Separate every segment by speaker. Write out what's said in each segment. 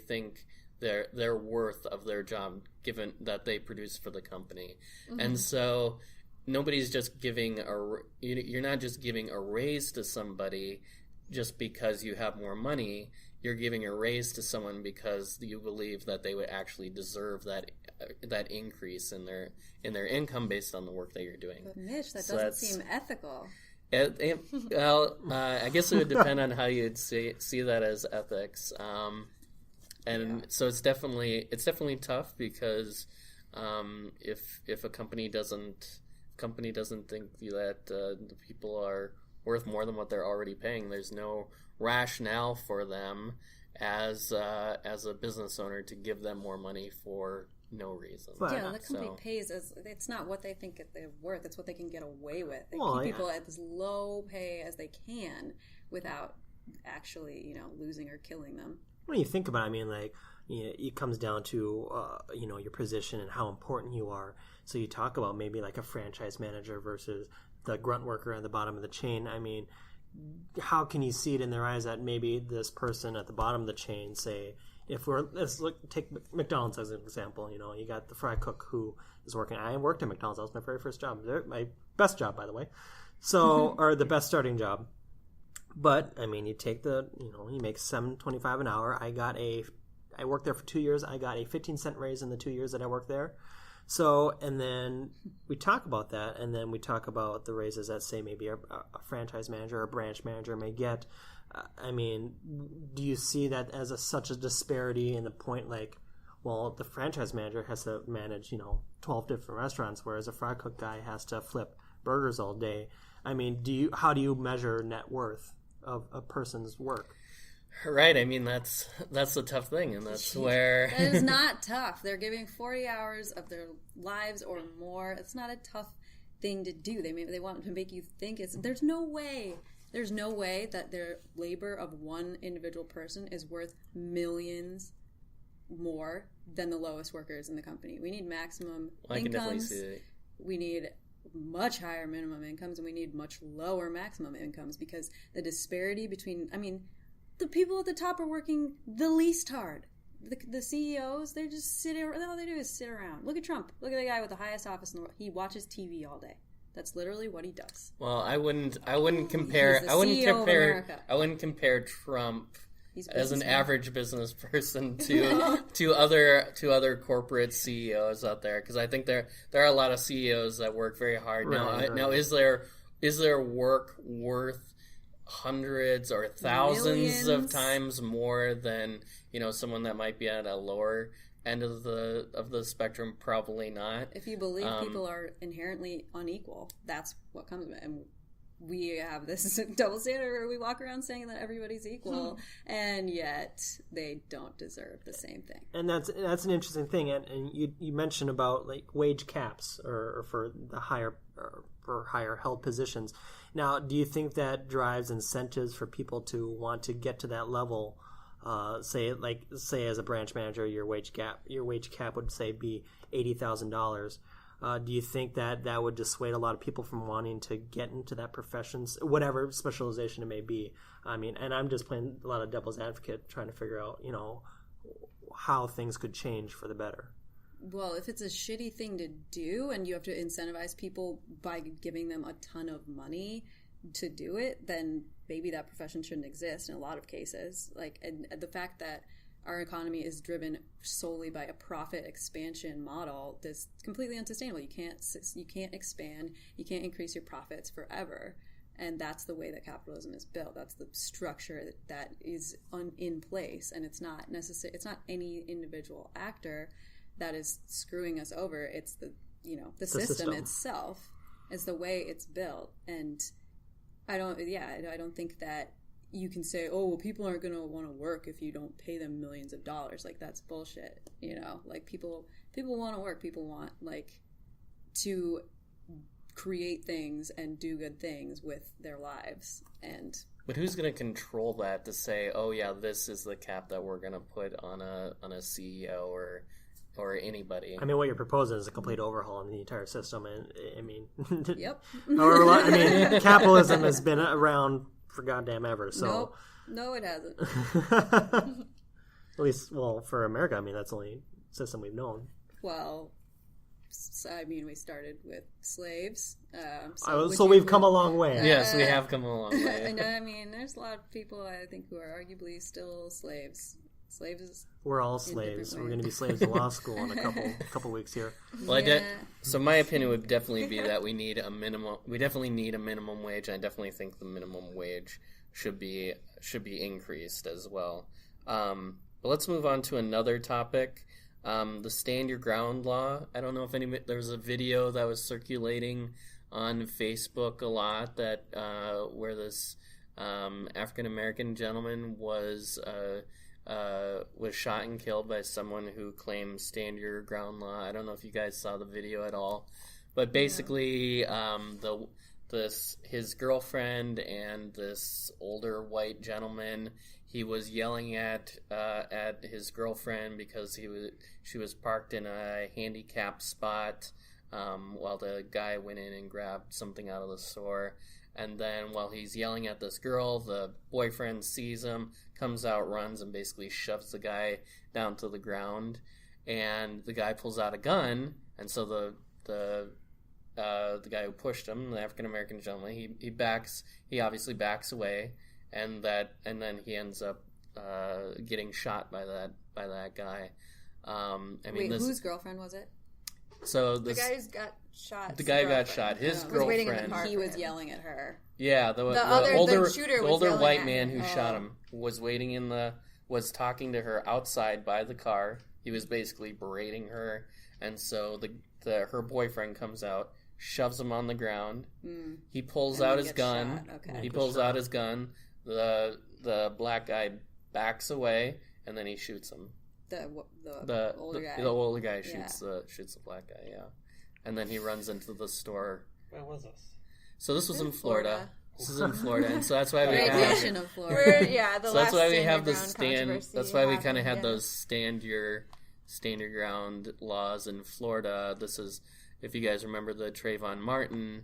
Speaker 1: think their worth of their job, given that they produce for the company. Mm-hmm. And so nobody's just giving you're not just giving a raise to somebody just because you have more money. You're giving a raise to someone because you believe that they would actually deserve that increase in their income based on the work that you're doing.
Speaker 2: But Mitch, that doesn't seem ethical.
Speaker 1: Well, I guess it would depend on how you'd see that as ethics. So it's definitely tough because if a company doesn't think that the people are worth more than what they're already paying, there's no rationale for them as a business owner to give them more money for no reason.
Speaker 2: Yeah, the company pays it's not what they think they're worth, it's what they can get away with. They keep people at this low pay as they can without actually, losing or killing them.
Speaker 3: When you think about it, I mean, like, it comes down to, your position and how important you are. So you talk about maybe like a franchise manager versus the grunt worker at the bottom of the chain. I mean, how can you see it in their eyes that maybe this person at the bottom of the chain, say, take McDonald's as an example. You got the fry cook who is working. I worked at McDonald's. That was my very first job. My best job, by the way. So, or the best starting job. But I mean, you take you make $7.25 an hour. I worked there for 2 years. I got a 15-cent raise in the 2 years that I worked there. So, and then we talk about that, and then we talk about the raises that, say, maybe a franchise manager or a branch manager may get. I mean, do you see that as such a disparity in the point, like, well, the franchise manager has to manage, 12 different restaurants, whereas a fry cook guy has to flip burgers all day? I mean, how do you measure net worth of a person's work?
Speaker 1: Right. I mean, that's the tough thing, and that's where...
Speaker 2: That is not tough. They're giving 40 hours of their lives or more. It's not a tough thing to do. They want to make you think There's no way that their labor of one individual person is worth millions more than the lowest workers in the company. We need maximum incomes. I can definitely see it. We need much higher minimum incomes, and we need much lower maximum incomes, because the disparity between... the people at the top are working the least hard. The CEOs, they just sit around. All they do is sit around. Look at Trump. Look at the guy with the highest office in the world. He watches TV all day. That's literally what he does.
Speaker 1: Well, I wouldn't compare Trump as an average business person to other corporate CEOs out there, because I think there are a lot of CEOs that work very hard. Right. Now, is their work worth hundreds or thousands of times more than someone that might be at a lower end of the spectrum? Probably not.
Speaker 2: If you believe people are inherently unequal, that's what comes of it. And we have this double standard where we walk around saying that everybody's equal, and yet they don't deserve the same thing.
Speaker 3: And that's an interesting thing. And you mentioned about like wage caps or for the higher held positions. Now, do you think that drives incentives for people to want to get to that level? Say as a branch manager, your wage cap would say be $80,000. Do you think that would dissuade a lot of people from wanting to get into that profession, whatever specialization it may be? I mean, and I'm just playing a lot of devil's advocate, trying to figure out, how things could change for the better.
Speaker 2: Well, if it's a shitty thing to do and you have to incentivize people by giving them a ton of money to do it, then maybe that profession shouldn't exist in a lot of cases. And the fact that our economy is driven solely by a profit expansion model is completely unsustainable. You can't expand. You can't increase your profits forever. And that's the way that capitalism is built. That's the structure that is in place. And it's not necessary. It's not any individual actor that is screwing us over. It's the system itself. It's the way it's built. And I don't think that you can say, oh, well, people aren't going to want to work if you don't pay them millions of dollars. Like, that's bullshit. People want to work. People want to create things and do good things with their lives.
Speaker 1: But who's going to control that to say, oh yeah, this is the cap that we're going to put on a CEO or anybody?
Speaker 3: I mean, what you're proposing is a complete overhaul in the entire system, and I mean,
Speaker 2: yep.
Speaker 3: Capitalism has been around for goddamn ever. So
Speaker 2: no, it hasn't.
Speaker 3: At least, well, for America, I mean, that's the only system we've known.
Speaker 2: Well, I mean, we started with slaves.
Speaker 3: So we've come a long way.
Speaker 1: Yes, we have come a long way.
Speaker 2: And I mean, there's a lot of people I think who are arguably still slaves. Slaves.
Speaker 3: We're all slaves. We're going to be slaves to law school in a couple weeks here.
Speaker 1: Well, so my opinion would definitely be that we definitely need a minimum wage, and I definitely think the minimum wage should be increased as well. But let's move on to another topic. The Stand Your Ground law. I don't know if there was a video that was circulating on Facebook a lot that where this African American gentleman was shot and killed by someone who claimed Stand Your Ground law. I don't know if you guys saw the video at all, but basically, his girlfriend and this older white gentleman. He was yelling at his girlfriend because she was parked in a handicapped spot while the guy went in and grabbed something out of the store. And then while he's yelling at this girl, the boyfriend sees him, comes out, runs, and basically shoves the guy down to the ground. And the guy pulls out a gun, and so the guy who pushed him, the African American gentleman, he obviously backs away. And then he ends up getting shot by that guy.
Speaker 2: Whose girlfriend was it?
Speaker 1: So
Speaker 4: the guy who got shot.
Speaker 1: The guy who got shot. His girlfriend.
Speaker 2: Was waiting in the car. He was yelling at her.
Speaker 1: Yeah, the older white man who shot him was talking to her outside by the car. He was basically berating her, and so her boyfriend comes out, shoves him on the ground. He pulls out his gun. Okay. He pulls out his gun. The black guy backs away, and then he shoots him.
Speaker 2: The older guy.
Speaker 1: The older guy shoots the black guy. Yeah, and then he runs into the store.
Speaker 3: Where was this?
Speaker 1: So this was in Florida. This is in Florida, and so that's why we
Speaker 2: have. Of Florida.
Speaker 1: So that's why we have the stand. That's why we kind of had those stand your ground laws in Florida. This is, if you guys remember the Trayvon Martin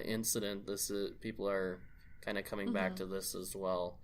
Speaker 1: incident. People are kind of coming back to this as well.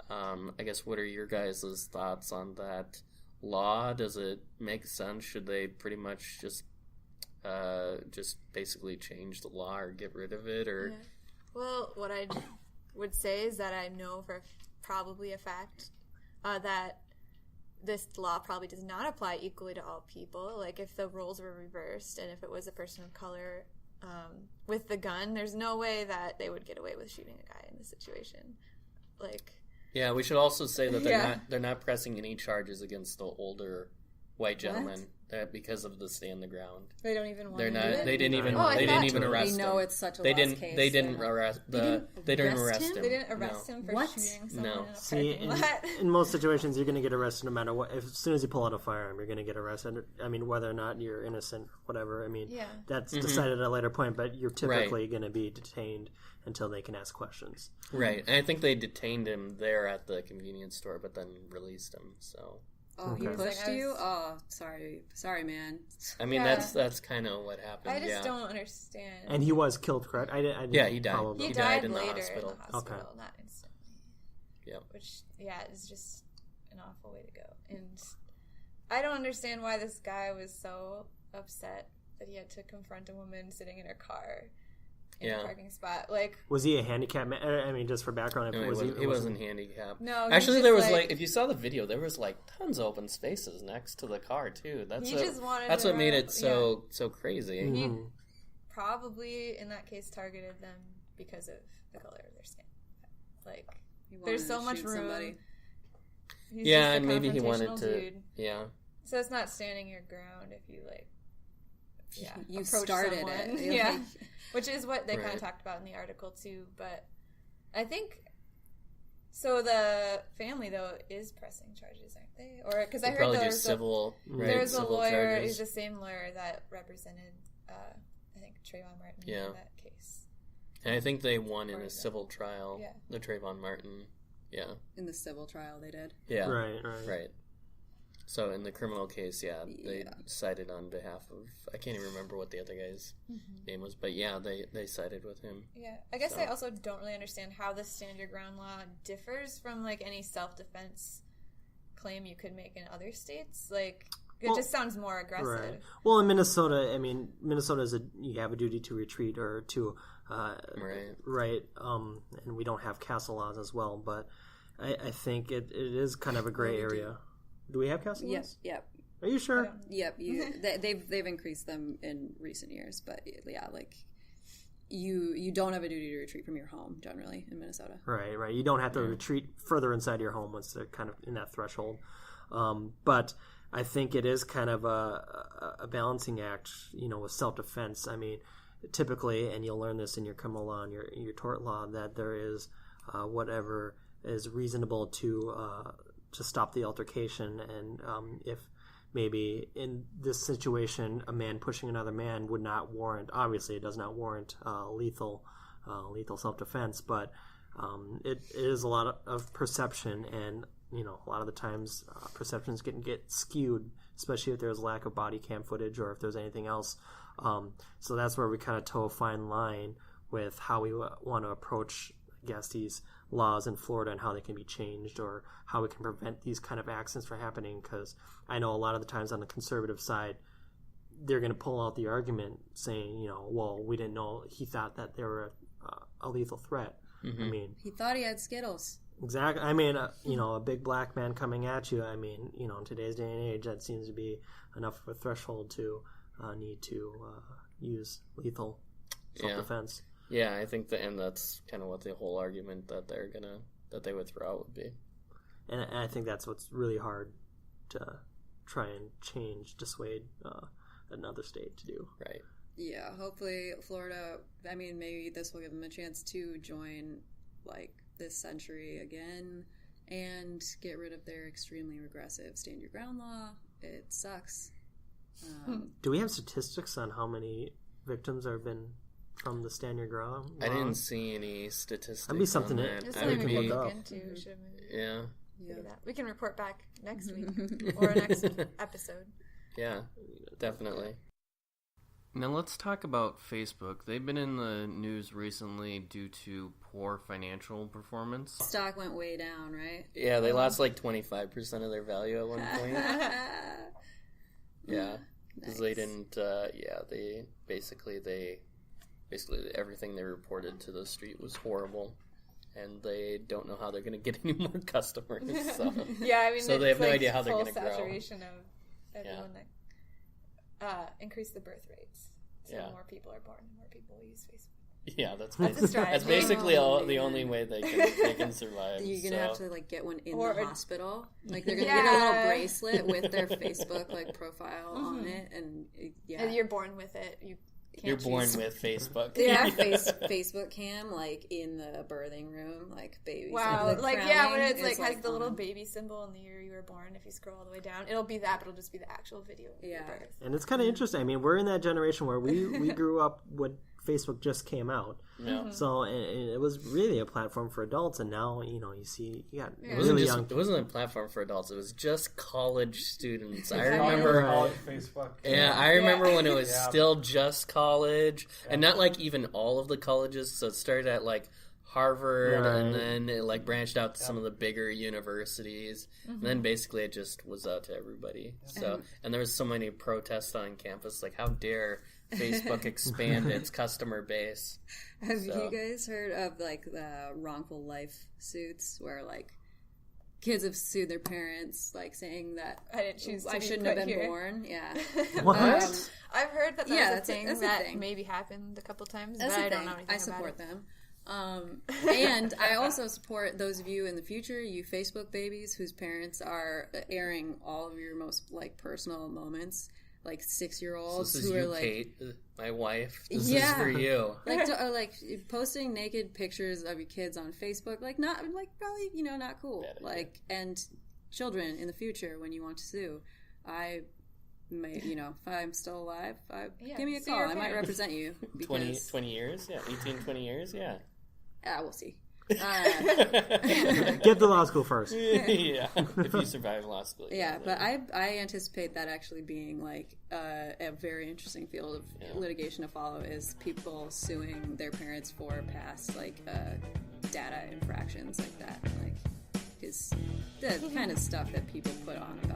Speaker 1: I guess, what are your guys' thoughts on that law? Does it make sense? Should they pretty much just basically change the law or get rid of it? Or
Speaker 4: Well, what I would say is that I know for probably a fact that this law probably does not apply equally to all people. Like, if the roles were reversed and if it was a person of color with the gun, there's no way that they would get away with shooting a guy in this situation. Like...
Speaker 1: Yeah, we should also say that they're not pressing any charges against the older white gentleman because of the Stand the Ground.
Speaker 4: They don't even want
Speaker 1: to do it?
Speaker 4: They
Speaker 1: didn't even arrest him.
Speaker 2: They know it's such a
Speaker 1: lost
Speaker 2: case.
Speaker 1: They didn't arrest him.
Speaker 4: They didn't arrest him for shooting someone in a parking lot.
Speaker 3: In most situations, you're going to get arrested no matter what. As soon as you pull out a firearm, you're going to get arrested. I mean, whether or not you're innocent, whatever. I mean, that's decided at a later point, but you're typically going to be detained until they can ask questions.
Speaker 1: Right. And I think they detained him there at the convenience store, but then released him, so...
Speaker 2: Oh, he pushed you? Oh, sorry, man.
Speaker 1: I mean, that's kind of what happened.
Speaker 4: I just don't understand.
Speaker 3: And he was killed, correct? I didn't
Speaker 1: he died.
Speaker 4: He died
Speaker 1: in
Speaker 4: later
Speaker 1: the hospital.
Speaker 4: Okay. Not instantly.
Speaker 1: Yep.
Speaker 4: Which, is just an awful way to go. And I don't understand why this guy was so upset that he had to confront a woman sitting in her car in a parking spot. Like,
Speaker 3: was he a handicapped man? I mean, just for background,
Speaker 1: no, he wasn't handicaed.
Speaker 4: No,
Speaker 1: actually, there was if you saw the video, there was tons of open spaces next to the car too. That's what made it so crazy.
Speaker 3: Mm-hmm.
Speaker 4: He probably in that case targeted them because of the color of their skin. Like, there's so much room. Somebody.
Speaker 1: And maybe he wanted to.
Speaker 4: Dude.
Speaker 1: Yeah.
Speaker 4: So it's not standing your ground if you
Speaker 2: you started
Speaker 4: someone.
Speaker 2: it.
Speaker 4: Which is what they kind of talked about in the article too. But I think so. The family though is pressing charges, aren't they? Or because I heard there was a lawyer. He's the same lawyer that represented, I think, Trayvon Martin in that case.
Speaker 1: And I think they won in a civil trial. Yeah. The Trayvon Martin. Yeah.
Speaker 2: In the civil trial, they did.
Speaker 1: Yeah.
Speaker 3: Right.
Speaker 1: So in the criminal case, they sided on behalf of, I can't even remember what the other guy's name was, but they sided with him.
Speaker 4: Yeah, I guess I also don't really understand how the Stand Your Ground law differs from like any self-defense claim you could make in other states? Like, it just sounds more aggressive.
Speaker 3: Right. Well, in Minnesota, I mean, Minnesota is you have a duty to retreat or to, right. And we don't have castle laws as well, but I think it is kind of a gray area. Do we have castle laws?
Speaker 2: Yep.
Speaker 3: Are you sure?
Speaker 2: Yep. They've increased them in recent years, but yeah, like you don't have a duty to retreat from your home generally in Minnesota.
Speaker 3: Right. You don't have to retreat further inside your home once they're kind of in that threshold. But I think it is kind of a balancing act, with self-defense. I mean, typically, and you'll learn this in your criminal law and your tort law, that there is whatever is reasonable to stop the altercation. And if maybe in this situation, a man pushing another man would not warrant, obviously it does not warrant lethal self-defense, but it is a lot of perception, and a lot of the times perceptions can get skewed, especially if there's lack of body cam footage or if there's anything else. So that's where we kind of toe a fine line with how we want to approach, I guess, these laws in Florida and how they can be changed, or how we can prevent these kind of accidents from happening. Because I know a lot of the times on the conservative side, they're going to pull out the argument saying, well, we didn't know, he thought that they were a lethal threat. Mm-hmm. I mean,
Speaker 2: he thought he had Skittles.
Speaker 3: Exactly. I mean, a big black man coming at you, I mean, in today's day and age, that seems to be enough of a threshold to need to use lethal self-defense.
Speaker 1: Yeah, I think and that's kind of what the whole argument that they would throw out would be.
Speaker 3: And I think that's what's really hard to try and dissuade another state to do.
Speaker 1: Right.
Speaker 2: Yeah, hopefully Florida, I mean, maybe this will give them a chance to join, this century again and get rid of their extremely regressive stand your ground law. It sucks.
Speaker 3: Do we have statistics on how many victims have been from the stand your ground law?
Speaker 1: I didn't see any statistics.
Speaker 3: That'd be something
Speaker 4: we can look up.
Speaker 1: Yeah.
Speaker 4: We can report back next week or next episode.
Speaker 1: Yeah, definitely. Now let's talk about Facebook. They've been in the news recently due to poor financial performance.
Speaker 2: Stock went way down, right?
Speaker 1: Yeah, they lost 25% of their value at one point. Yeah, because they didn't. They basically everything they reported to the street was horrible, and they don't know how they're going to get any more customers. So.
Speaker 4: Yeah, I mean,
Speaker 1: so they have no idea how they're going to grow.
Speaker 4: Saturation of everyone that increase the birth rates, so more people are born, more people use Facebook.
Speaker 1: Yeah, that's basically the only way they can survive.
Speaker 2: You're gonna have to get one in the hospital. They're gonna get a little bracelet with their Facebook profile on it, and
Speaker 4: and you're born with it.
Speaker 1: You're born with Facebook.
Speaker 2: They have Facebook cam in the birthing room, babies.
Speaker 4: Wow, when it's has the little baby symbol in the year you were born. If you scroll all the way down, it'll be that, but it'll just be the actual video of your birth.
Speaker 3: And it's kind of interesting. I mean, we're in that generation where we grew up when Facebook just came out. Yeah. So and it was really a platform for adults, and now you got really young.
Speaker 1: It wasn't a platform for adults. It was just college students. I remember
Speaker 5: Facebook.
Speaker 1: Yeah, I remember when it was still just college, and not even all of the colleges. So it started at Harvard, and then it branched out to some of the bigger universities, and then basically it just was out to everybody. So and there was so many protests on campus, how dare Facebook expand its customer base.
Speaker 2: Have you guys heard of the wrongful life suits where kids have sued their parents saying that
Speaker 4: I didn't choose
Speaker 2: I shouldn't have been born? Yeah.
Speaker 3: What?
Speaker 4: I've heard that that's a thing. Maybe happened a couple times, but I don't know anything about it.
Speaker 2: I support them. And I also support those of you in the future, you Facebook babies whose parents are airing all of your most personal moments. 6-year-olds
Speaker 1: so this is
Speaker 2: who are
Speaker 1: Kate, my wife. This is for you.
Speaker 2: Posting naked pictures of your kids on Facebook, probably not cool. And children in the future when you want to sue, I may if I'm still alive, give me a call. I might represent you.
Speaker 1: 20 years, 20 years,
Speaker 2: we'll see.
Speaker 3: Get to law school first.
Speaker 1: Yeah, if you survive law school.
Speaker 2: Yeah, but I anticipate that actually being a very interesting field of litigation to follow is people suing their parents for past data infractions like that. is the kind of stuff that people put on about